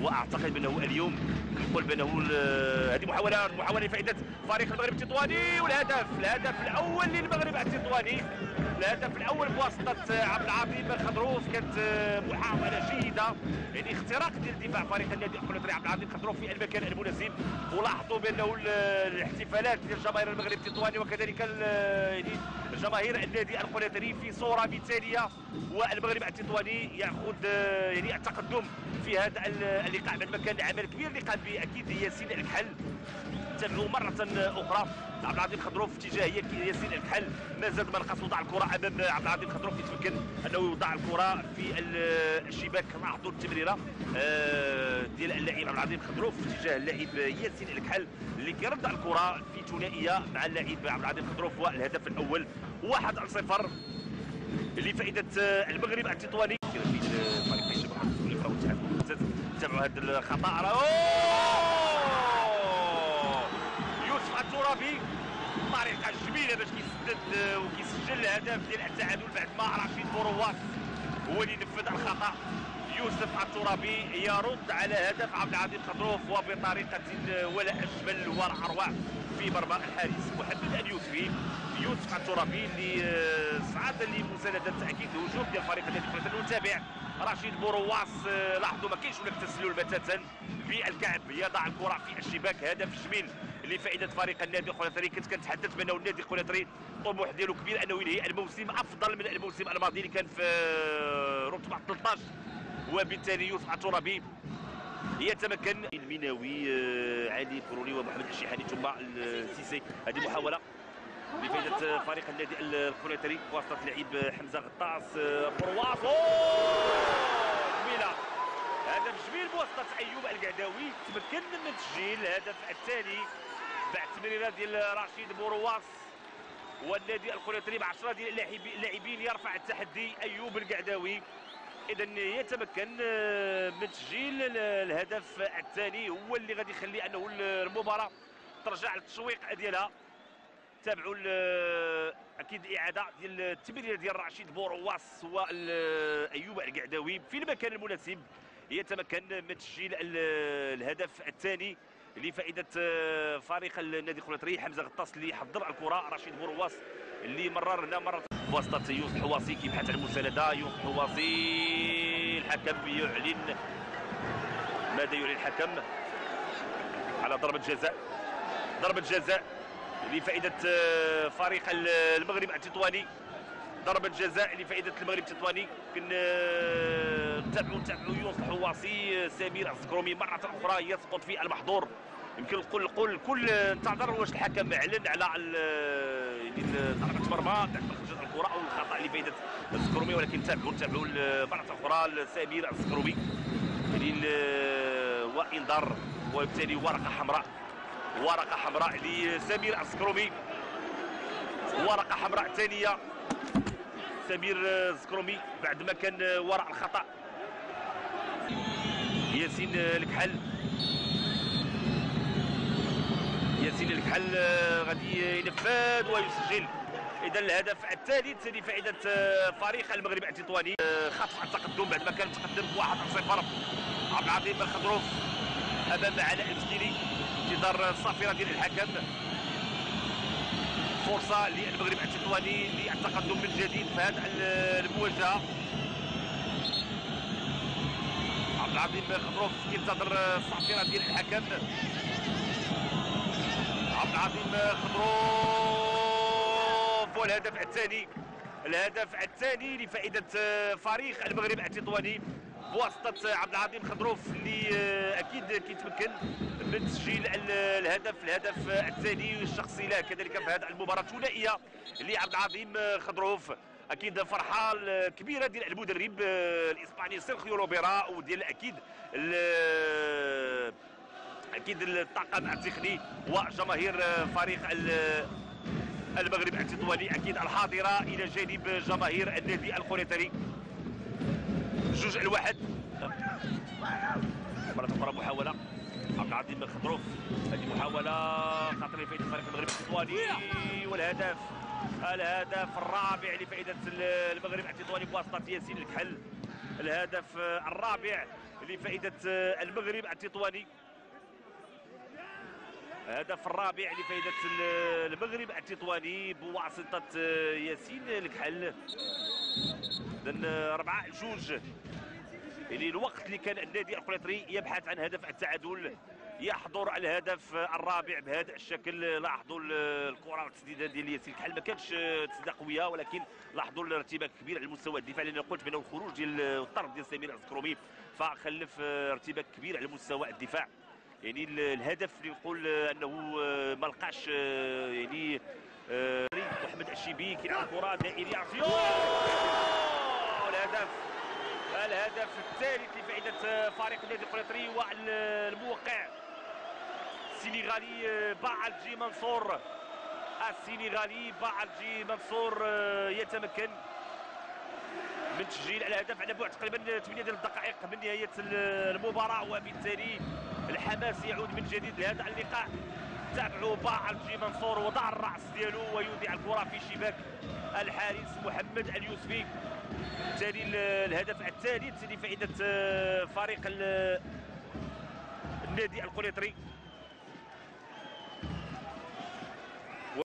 واعتقد بانه اليوم نقول بانه هذه محاوله لفائده فريق المغرب التطواني، والهدف الاول للمغرب التطواني، الهدف الاول بواسطه عبد العظيم خضروف. كانت محاوله جيده، يعني اختراق ديال دفاع فريق النادي القنيطري عبد العظيم خضروف في المكان المناسب. ولاحظوا بانه الاحتفالات ديال جماهير المغرب التطواني وكذلك يعني جماهير النادي القنيطري في صوره مثاليه، والمغرب التطواني ياخذ يعني التقدم في هذا اللقاء بعد ما كان عمل كبير اللي قام به اكيد ياسين الكحل. تابعوا مرة أخرى عبد العظيم خضروف في اتجاه ياسين الكحل، ما زاد ما نقص وضع الكرة أمام عبد العظيم خضروف، يتمكن أنه يوضع الكرة في الشباك. لاحظوا التمريرة ديال اللاعب عبد العظيم خضروف في اتجاه اللاعب ياسين الكحل اللي كيرد الكرة في ثنائية مع اللاعب عبد العظيم خضروف. والهدف الأول 1-0 لفائدة المغرب التطواني. تابعوا هذا الخطأ، يوسف الترابي طريقة جميلة باش كيسدد وكيسجل الهدف ديال التعادل بعد ما رشيد بورواس هو اللي نفذ الخطأ. يوسف الترابي يرد على هدف عبد العظيم خضروف وبطريقة ولا أجمل ولا أروع في مرمى الحارس محمد اليوسفي. يوسف الترابي اللي صعد لمساندة تأكيد الهجوم ديال فريق النادي القنيطري. نتابع رشيد بورواس، لاحظوا ما كاينش ولا التسلل بتاتا بالكعب، يضع الكرة في الشباك. هدف جميل لفائدة فريق النادي القنيطري. كنت كنتحدث بأنه النادي القنيطري الطموح ديالو كبير أنه ينهي الموسم أفضل من الموسم الماضي اللي كان في رتبة 13، وبالتالي يوسف الترابي يتمكن. المناوي علي كروني ومحمد الشيحاني ثم السيسي. هذه محاولة بفائدة فريق النادي القنيطري بواسطة لعيب حمزة غطاس. برواس جميلة، هدف جميل بواسطة أيوب القعداوي، تمكن من تسجيل الهدف الثاني بعد تمريرة ديال رشيد بورواس. والنادي القنيطري ب10 ديال اللاعبين يرفع التحدي أيوب القعداوي، إذا يتمكن من تسجيل الهدف الثاني هو اللي غادي يخلي أنه المباراة ترجع للتشويق ديالها. تابعوا اكيد اعاده ديال التمريره ديال رشيد بورواس وايوب القعداوي في المكان المناسب، يتمكن من تسجيل الهدف الثاني لفائده فريق النادي القنيطري. حمزه غطاس اللي حضر الكره، رشيد بورواس اللي مرر هنا مره بواسطه يوسف حواصي كيبحث عن المسانده. يوسف حواصي، الحكم يعلن ماذا يعلن الحكم على ضربه جزاء، ضربه جزاء لفائدة فريق المغرب التطواني، ضربة جزاء لفائدة المغرب التطواني. نتابعوا يوسف حواصي. سمير الزكرومي مرة أخرى يسقط في المحظور. يمكن نقول الكل انتظر واش الحكم اعلن على ضربة مرمى بعد ما خرجت الكرة أو الخطأ لفائدة الزكرومي، ولكن نتابعوا مرة أخرى سمير الزكرومي يعني وإنذار وبالتالي ورقة حمراء، ورقة حمراء لسمير الزكرومي، ورقة حمراء ثانية سمير الزكرومي بعد ما كان وراء الخطأ. ياسين الكحل، ياسين الكحل غادي ينفذ ويسجل إذا الهدف الثالث لفائدة فريق المغرب التطواني. خطف التقدم بعد ما كان متقدم 1-0 عبد العظيم خضروف أمام علاء المسكيني. انتظار الصافرة ديال الحكم، فرصة للمغرب التطواني للتقدم من جديد في هذه المواجهة. عبد العظيم خضروف كينتظر الصافرة ديال الحكم. عبد العظيم خضروف والهدف الثاني، الهدف الثاني لفائدة فريق المغرب التطواني بواسطة عبد العظيم خضروف اللي أكيد كيتمكن من تسجيل الهدف الثاني الشخصي له كذلك في هذه المباراة الثنائية لعبد العظيم خضروف. أكيد فرحة كبيرة ديال المدرب الإسباني سيرخيو روبيرا وديال أكيد الطاقم التقني وجماهير فريق المغرب التطواني أكيد الحاضرة إلى جانب جماهير النادي القنيطري. 2-1 مرة أخرى. محاولة عبد العظيم خضروف، هذه محاولة خطيرة لفائدة فريق المغرب التطواني، والهدف الرابع لفائدة المغرب التطواني بواسطة ياسين الكحل، الهدف الرابع لفائده المغرب التطواني. هدف الرابع لفائده المغرب التطواني بواسطه ياسين الكحل. اذا 4-2 يعني الوقت اللي كان النادي القنيطري يبحث عن هدف التعادل يحضر الهدف الرابع بهذا الشكل. لاحظوا الكره التسديده ديال ياسين الكحل ما كانتش تسديده قويه، ولكن لاحظوا الارتباك كبير على المستوى الدفاعي، لان قلت بانه الخروج ديال الطرد ديال سمير العسكرومي فخلف ارتباك كبير على مستوى الدفاع. يعني الهدف اللي نقول انه ما لقاش يعني محمد الشيبي كيلعب كره دائريه الهدف الثالث لفائده فريق النادي القنيطري والموقع السنغالي باعلجي منصور. السنغالي باعلجي منصور يتمكن من تسجيل على هدف على بعد تقريبا 8 ديال الدقائق من نهايه المباراه، وبالتالي الحماس يعود من جديد لهذا اللقاء. تابعوا باعلجي منصور وضع الراس ديالو ويودع الكره في شباك الحارس محمد اليوسفي. بالتالي الهدف الثالث لفائده فريق النادي القنيطري.